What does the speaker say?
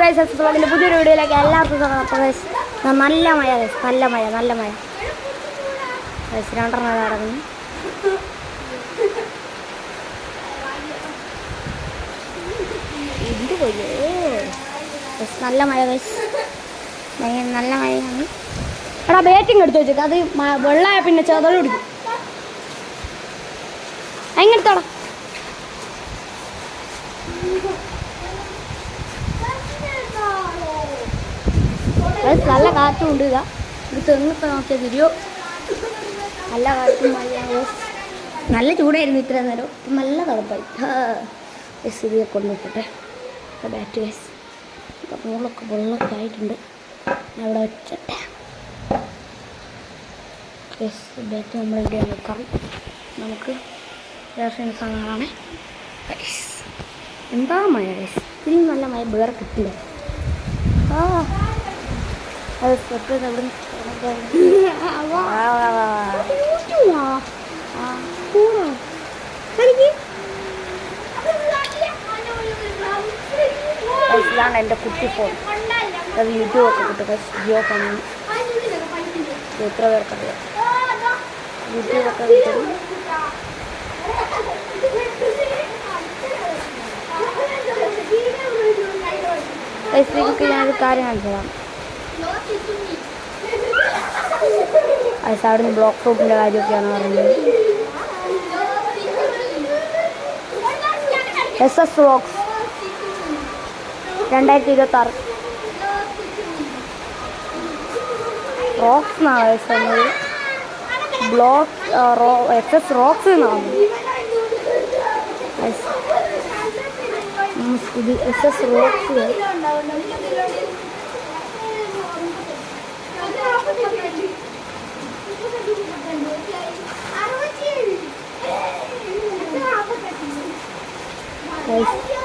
Guys, അസ്സലാമു പുതിയൊരു വീഡിയോയിലേക്ക് എല്ലാവർക്കും സ്വാഗതം. അപ്പോൾ ഗൈസ് നല്ല മഴ ഗൈസ്, നല്ല മഴ ഗൈസ്. രണ്ടെണ്ണം നടക്കുന്നു. ഇത് പോയോ ഗൈസ്, നല്ല മഴ ഗൈസ്, നല്ല മഴയാണ്. എടാ ബാറ്റിംഗ് എടുത്ത് വെച്ചേക്ക്, അത് വെള്ളമായ പിന്നെ ചെതൽ പിടിക്കും. എങ്ങനത്തോടാ നല്ല കാറ്റും ഉണ്ട്. ഇത് തെങ്ങിപ്പോൾ നോക്കിയാൽ തിരിയോ, നല്ല കാറ്റും മഴയാണ്. നല്ല ചൂടായിരുന്നു ഇത്ര നേരം, ഇപ്പം നല്ല തണുപ്പായി. ഇതിയെ കൊണ്ടുപോട്ടെ ബാറ്റ് ഗൈസ്. മുകളൊക്കെ വെള്ളമൊക്കെ ആയിട്ടുണ്ട്, അവിടെ വെച്ചിട്ടെ ബാറ്റ് നമ്മളിവിടെ നിൽക്കാം. നമുക്ക് വേറെ സാധനങ്ങളാണ് ഗൈസ്. എന്താ മഴ ഗൈസ്, ഇതിലും നല്ല മഴ വേറെ കിട്ടില്ല. അത് സ്റ്റെപ്പ് അവിടെ ഇതാണ് എൻ്റെ കുട്ടി ഫോൺ. അത് യൂട്യൂബൊക്കെ കിട്ടും ഗൈസ്. ജിയോ ഫോണാണ്. എത്ര പേർക്കറിയാം, യൂട്യൂബൊക്കെ കിട്ടും. ഗൈസ് ഞാനൊരു കാര്യം കാണിച്ചതാണ്. അവിടെ നിന്ന് ബ്ലോക്ക് ഫ്രൂട്ടിൻ്റെ കാര്യമൊക്കെയാണ് പറയുന്നത്. SS വ്ളോഗ്സ് 2026 റോക്സ് എന്നാണ് വയസ്സുന്നത്. ബ്ലോക്ക് SS റോക്സ് എന്നാണ് ഇത്. SS rocks guys.